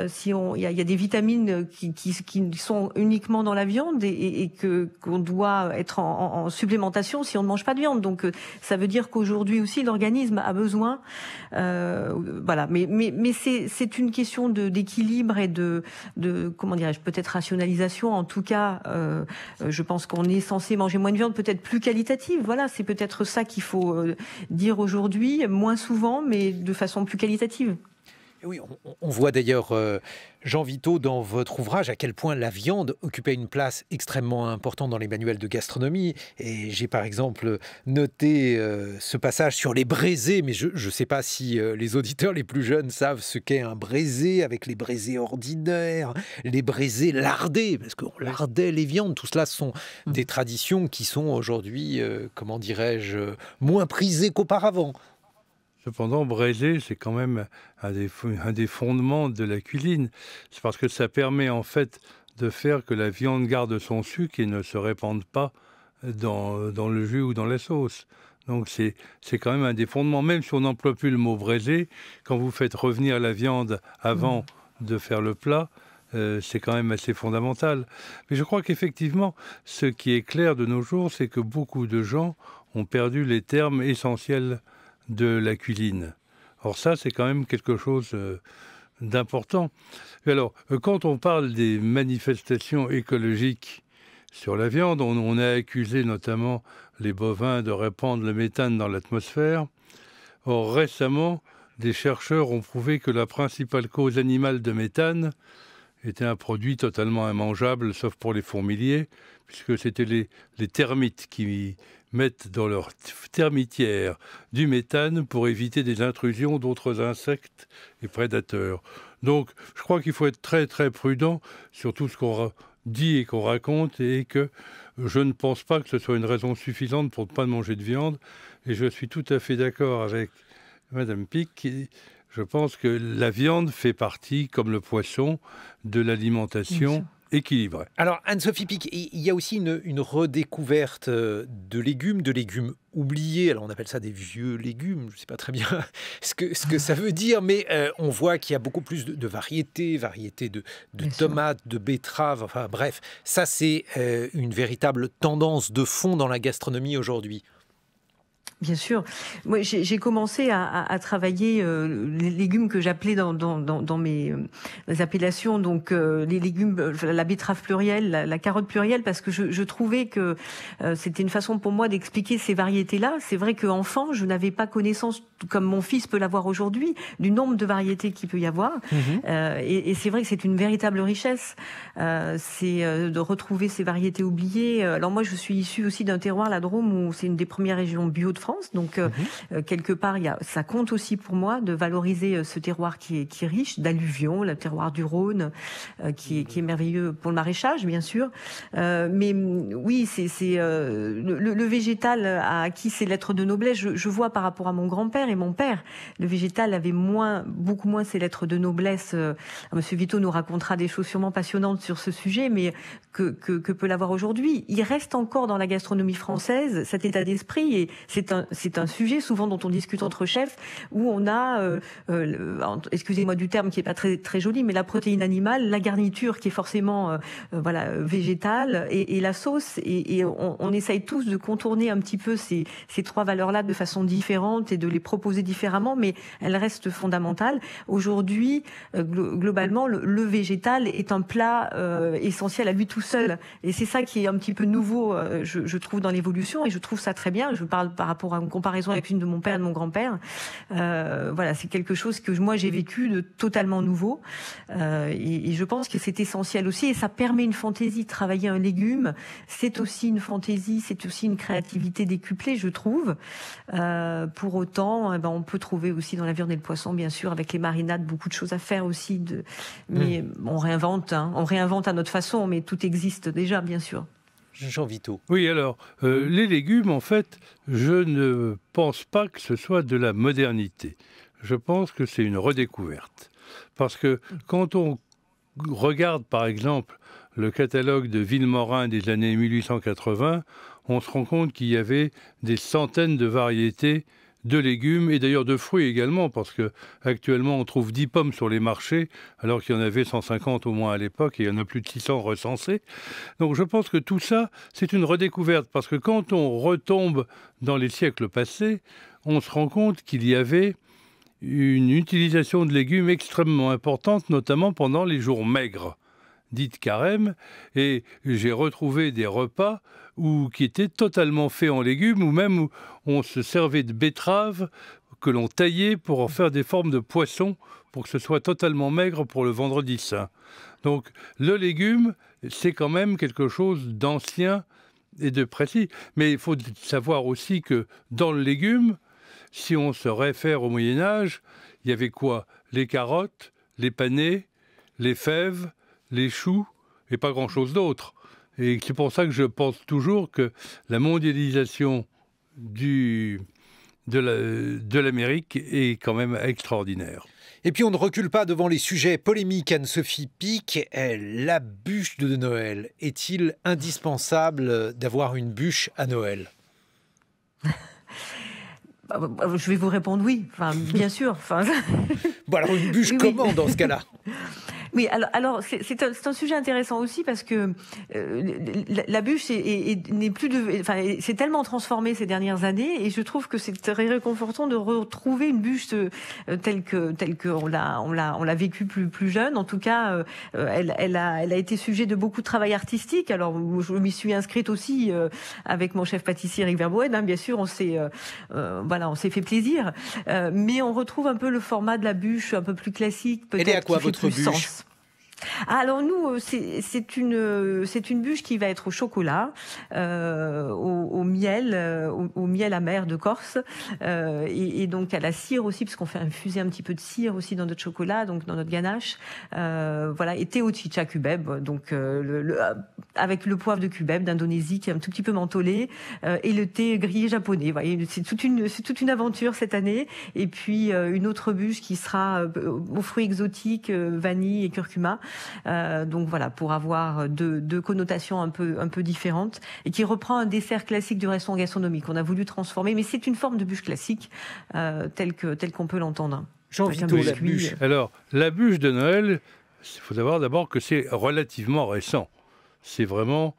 si il y a des vitamines qui sont uniquement dans la viande et qu'on doit être en supplémentation si on ne mange pas de viande. Donc ça veut dire qu'aujourd'hui aussi l'organisme a besoin, voilà. Mais c'est une question d'équilibre et de comment dirais-je, peut-être rationalisation. En tout cas, je pense qu'on est censé manger moins de viande, peut-être plus qualitative. Voilà, c'est peut-être ça qu'il faut dire aujourd'hui, moins souvent, mais de façon plus qualitative. Oui, on voit d'ailleurs, Jean Vito, dans votre ouvrage, à quel point la viande occupait une place extrêmement importante dans les manuels de gastronomie. Et j'ai par exemple noté ce passage sur les braisés, mais je ne sais pas si les auditeurs les plus jeunes savent ce qu'est un braisé, avec les braisés ordinaires, les braisés lardés, parce qu'on lardait les viandes. Tout cela sont des traditions qui sont aujourd'hui, comment dirais-je, moins prisées qu'auparavant. Cependant, braiser, c'est quand même un des fondements de la cuisine. C'est parce que ça permet en fait de faire que la viande garde son sucre et ne se répande pas dans le jus ou dans la sauce. Donc c'est quand même un des fondements. Même si on n'emploie plus le mot braiser, quand vous faites revenir la viande avant de faire le plat, c'est quand même assez fondamental. Mais je crois qu'effectivement, ce qui est clair de nos jours, c'est que beaucoup de gens ont perdu les termes essentiels de la cuisine. Or ça, c'est quand même quelque chose d'important. Et alors, quand on parle des manifestations écologiques sur la viande, on a accusé notamment les bovins de répandre le méthane dans l'atmosphère. Or, récemment, des chercheurs ont prouvé que la principale cause animale de méthane était un produit totalement immangeable, sauf pour les fourmiliers, puisque c'était les termites qui mettent dans leur termitière du méthane pour éviter des intrusions d'autres insectes et prédateurs. Donc, je crois qu'il faut être très très prudent sur tout ce qu'on dit et qu'on raconte, et que je ne pense pas que ce soit une raison suffisante pour ne pas manger de viande. Et je suis tout à fait d'accord avec Madame Pic. Je pense que la viande fait partie, comme le poisson, de l'alimentation équilibrée. Alors, Anne-Sophie Pic, il y a aussi une redécouverte de légumes oubliés. Alors, on appelle ça des vieux légumes. Je ne sais pas très bien ce que ça veut dire, mais on voit qu'il y a beaucoup plus de variétés de tomates, de betteraves. Enfin, bref, ça, c'est une véritable tendance de fond dans la gastronomie aujourd'hui. Bien sûr. Moi, j'ai commencé à travailler les légumes que j'appelais dans mes appellations, donc les légumes, la betterave plurielle, la carotte plurielle, parce que je trouvais que c'était une façon pour moi d'expliquer ces variétés-là. C'est vrai qu'enfant, je n'avais pas connaissance, comme mon fils peut l'avoir aujourd'hui, du nombre de variétés qu'il peut y avoir. Et c'est vrai que c'est une véritable richesse. C'est de retrouver ces variétés oubliées. Alors moi, je suis issue aussi d'un terroir, la Drôme, où c'est une des premières régions bio de France. Donc, quelque part, ça compte aussi pour moi de valoriser ce terroir qui est riche d'alluvions, le terroir du Rhône, qui est merveilleux pour le maraîchage, bien sûr. Mais oui, le végétal a acquis ses lettres de noblesse. Je vois par rapport à mon grand-père et mon père, le végétal avait beaucoup moins ses lettres de noblesse. Monsieur Vito nous racontera des choses sûrement passionnantes sur ce sujet, mais que peut l'avoir aujourd'hui. Il reste encore dans la gastronomie française cet état d'esprit, et c'est un sujet souvent dont on discute entre chefs, où on a, excusez-moi du terme qui est pas très très joli, mais la protéine animale, la garniture qui est forcément végétale, et la sauce, et on essaye tous de contourner un petit peu ces trois valeurs-là de façon différente et de les proposer différemment, mais elles restent fondamentales. Aujourd'hui, globalement, le végétal est un plat essentiel à lui tout seul, et c'est ça qui est un petit peu nouveau, je trouve, dans l'évolution, et je trouve ça très bien. Je parle par rapport à une comparaison avec une de mon père et de mon grand-père. Voilà, c'est quelque chose que moi j'ai vécu de totalement nouveau, et je pense que c'est essentiel aussi, et ça permet une fantaisie. Travailler un légume, c'est aussi une fantaisie, c'est aussi une créativité décuplée, je trouve. Pour autant, on peut trouver aussi dans la viande et le poisson, bien sûr, avec les marinades, beaucoup de choses à faire aussi. Mais on réinvente à notre façon, mais tout existe déjà, bien sûr. Jean Vito. Oui, alors, les légumes, en fait, je ne pense pas que ce soit de la modernité. Je pense que c'est une redécouverte. Parce que quand on regarde, par exemple, le catalogue de Vilmorin des années 1880, on se rend compte qu'il y avait des centaines de variétés de légumes et d'ailleurs de fruits également, parce que actuellement on trouve 10 pommes sur les marchés, alors qu'il y en avait 150 au moins à l'époque, et il y en a plus de 600 recensés. Donc je pense que tout ça, c'est une redécouverte, parce que quand on retombe dans les siècles passés, on se rend compte qu'il y avait une utilisation de légumes extrêmement importante, notamment pendant les jours maigres, dites carême, et j'ai retrouvé des repas qui étaient totalement faits en légumes, ou même où on se servait de betteraves que l'on taillait pour en faire des formes de poissons, pour que ce soit totalement maigre pour le vendredi saint. Donc le légume, c'est quand même quelque chose d'ancien et de précis. Mais il faut savoir aussi que dans le légume, si on se réfère au Moyen-Âge, il y avait quoi? Les carottes, les panais, les fèves, les choux, et pas grand-chose d'autre. Et c'est pour ça que je pense toujours que la mondialisation de l'Amérique est quand même extraordinaire. Et puis on ne recule pas devant les sujets polémiques. Anne-Sophie Pic, la bûche de Noël. Est-il indispensable d'avoir une bûche à Noël? Je vais vous répondre oui, bien sûr. Bon, alors une bûche, oui, comment dans ce cas-là? Oui, alors c'est un sujet intéressant aussi, parce que la bûche n'est plus c'est tellement transformé ces dernières années, et je trouve que c'est très réconfortant de retrouver une bûche telle que on l'a vécue plus jeune. En tout cas, elle a été sujet de beaucoup de travail artistique. Alors je m'y suis inscrite aussi avec mon chef pâtissier Eric Verboen, bien sûr. On s'est fait plaisir, mais on retrouve un peu le format de la bûche un peu plus classique. Elle est à quoi votre bûche? Alors nous, c'est une bûche qui va être au chocolat, au miel, au miel amer de Corse, et donc à la cire aussi, parce qu'on fait infuser un petit peu de cire aussi dans notre chocolat, donc dans notre ganache. Voilà, et thé au chicha cubeb, donc avec le poivre de cubeb d'Indonésie qui est un tout petit peu mentholé, et le thé grillé japonais. Vous voyez, c'est toute une aventure cette année. Et puis une autre bûche qui sera aux fruits exotiques, vanille et curcuma. Donc voilà, pour avoir deux connotations un peu différentes, et qui reprend un dessert classique du restaurant gastronomique. On a voulu transformer, mais c'est une forme de bûche classique telle qu'on peut l'entendre. Jean Vito, la bûche. Alors, la bûche de Noël, il faut savoir d'abord que c'est relativement récent. C'est vraiment,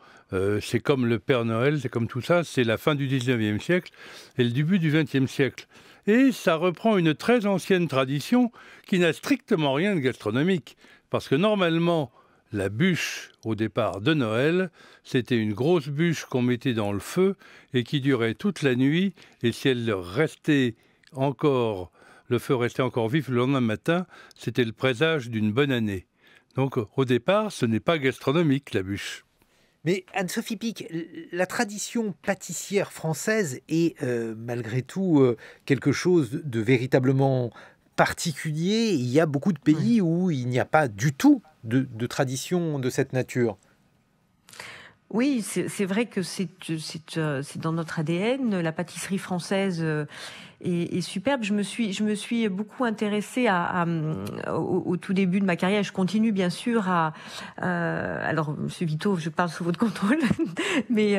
c'est comme le Père Noël, c'est comme tout ça, c'est la fin du 19e siècle et le début du 20e siècle. Et ça reprend une très ancienne tradition qui n'a strictement rien de gastronomique. Parce que normalement, la bûche, au départ de Noël, c'était une grosse bûche qu'on mettait dans le feu et qui durait toute la nuit. Et si le feu restait encore vif le lendemain matin, c'était le présage d'une bonne année. Donc au départ, ce n'est pas gastronomique, la bûche. Mais Anne-Sophie Pic, la tradition pâtissière française est malgré tout quelque chose de véritablement particulier. Il y a beaucoup de pays où il n'y a pas du tout de tradition de cette nature. Oui, c'est vrai que c'est dans notre ADN. La pâtisserie française est superbe. Je me suis beaucoup intéressée au tout début de ma carrière. Je continue bien sûr alors, Monsieur Vito, je parle sous votre contrôle, mais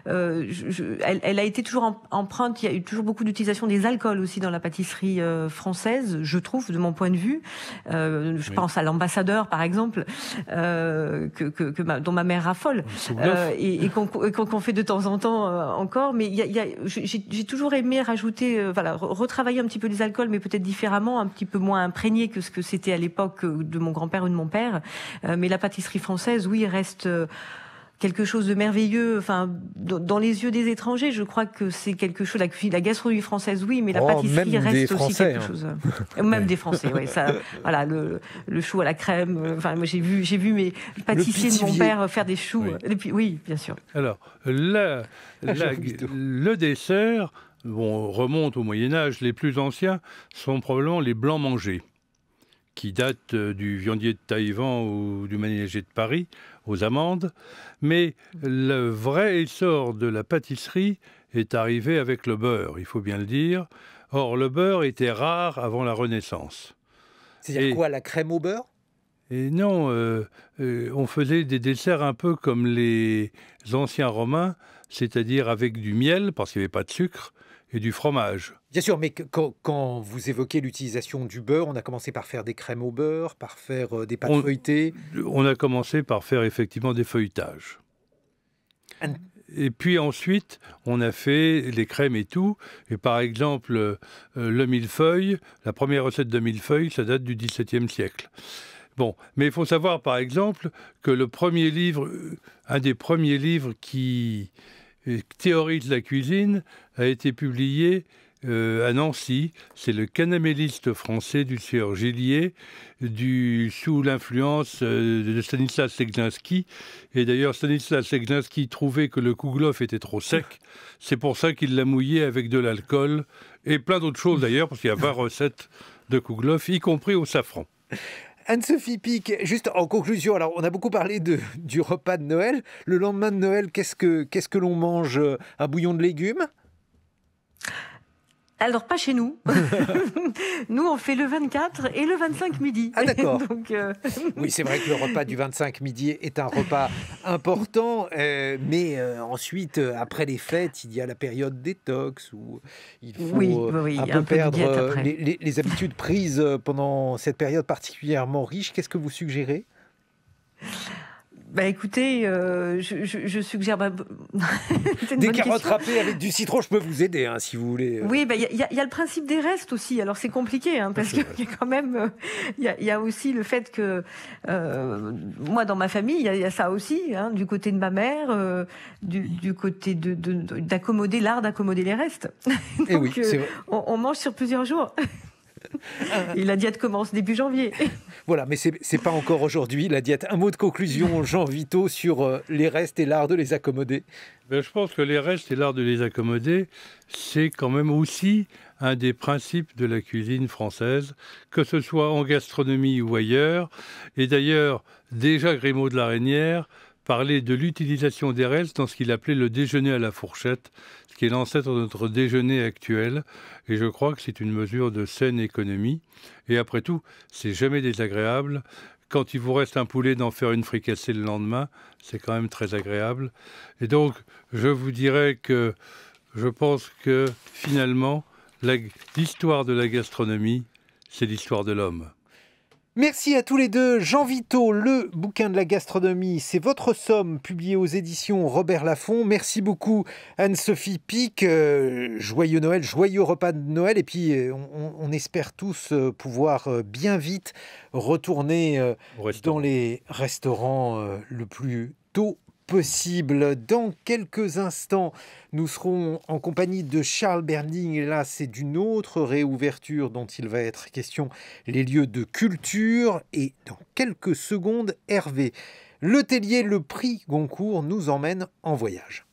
elle a été toujours empreinte. Il y a eu toujours beaucoup d'utilisation des alcools aussi dans la pâtisserie française, je trouve, de mon point de vue. Je pense à l'ambassadeur, par exemple, dont ma mère raffole, et qu'on fait de temps en temps encore. Mais j'ai toujours aimé rajouter, retravailler un petit peu les alcools, mais peut-être différemment, un petit peu moins imprégné que ce que c'était à l'époque de mon grand-père ou de mon père. Mais la pâtisserie française, oui, reste quelque chose de merveilleux, dans les yeux des étrangers. Je crois que c'est quelque chose. La gastronomie française, oui, mais la pâtisserie reste aussi quelque chose. Même des Français, oui. Ça, voilà, le chou à la crème. Moi, j'ai vu mes pâtissiers de mon père faire des choux. Oui, bien sûr. Alors, le dessert, remonte au Moyen-Âge. Les plus anciens sont probablement les blancs mangés, qui datent du viandier de Taïwan ou du manégé de Paris, aux amandes. Mais le vrai essor de la pâtisserie est arrivé avec le beurre, il faut bien le dire. Or, le beurre était rare avant la Renaissance. C'est-à-dire quoi, la crème au beurre? Et non, on faisait des desserts un peu comme les anciens Romains, c'est-à-dire avec du miel, parce qu'il n'y avait pas de sucre, et du fromage. Bien sûr, mais quand vous évoquez l'utilisation du beurre, on a commencé par faire des crèmes au beurre, par faire des pâtes feuilletées. On a commencé par faire effectivement des feuilletages. Et puis ensuite, on a fait les crèmes et tout. Et par exemple, le millefeuille, la première recette de millefeuille, ça date du XVIIe siècle. Bon, mais il faut savoir par exemple que un des premiers livres qui théorise la cuisine a été publié à Nancy. C'est le canaméliste français du sieur Gillier, sous l'influence de Stanislas Legzinski. Et d'ailleurs, Stanislas Legzinski trouvait que le kouglof était trop sec. C'est pour ça qu'il l'a mouillé avec de l'alcool et plein d'autres choses d'ailleurs, parce qu'il y a 20 recettes de kouglof, y compris au safran. Anne-Sophie Pic, juste en conclusion, alors on a beaucoup parlé du repas de Noël. Le lendemain de Noël, qu'est-ce que l'on mange? Un bouillon de légumes? Alors, pas chez nous. Nous, on fait le 24 et le 25 midi. Ah, d'accord. Donc, Oui, c'est vrai que le repas du 25 midi est un repas important, mais ensuite, après les fêtes, il y a la période détox où il faut un peu perdre les habitudes prises pendant cette période particulièrement riche. Qu'est-ce que vous suggérez ? Écoutez, je suggère... Des carottes râpées avec du citron, je peux vous aider, si vous voulez. Oui, il y a le principe des restes aussi. Alors, c'est compliqué, parce qu'il y a quand même... Il y a aussi le fait que... moi, dans ma famille, il y a ça aussi, du côté de ma mère, du côté d'accommoder l'art d'accommoder les restes. Donc, oui, on mange sur plusieurs jours. Et la diète commence début janvier. Voilà, mais c'est pas encore aujourd'hui la diète. Un mot de conclusion, Jean Vito, sur les restes et l'art de les accommoder. Je pense que les restes et l'art de les accommoder, c'est quand même aussi un des principes de la cuisine française, que ce soit en gastronomie ou ailleurs. Et d'ailleurs, déjà Grimaud de la Reynière parlait de l'utilisation des restes dans ce qu'il appelait le déjeuner à la fourchette, ce qui est l'ancêtre de notre déjeuner actuel. Et je crois que c'est une mesure de saine économie. Et après tout, c'est jamais désagréable. Quand il vous reste un poulet, d'en faire une fricassée le lendemain, c'est quand même très agréable. Et donc, je vous dirais que je pense que finalement, l'histoire de la gastronomie, c'est l'histoire de l'homme. Merci à tous les deux. Jean Vito, le bouquin de la gastronomie, c'est votre somme, publié aux éditions Robert Laffont. Merci beaucoup Anne-Sophie Pic. Joyeux Noël, joyeux repas de Noël. Et puis on espère tous pouvoir bien vite retourner dans les restaurants le plus tôt possible. Dans quelques instants, nous serons en compagnie de Charles Berling. Et là, c'est d'une autre réouverture dont il va être question, les lieux de culture. Et dans quelques secondes, Hervé Le Tellier, le prix Goncourt, nous emmène en voyage.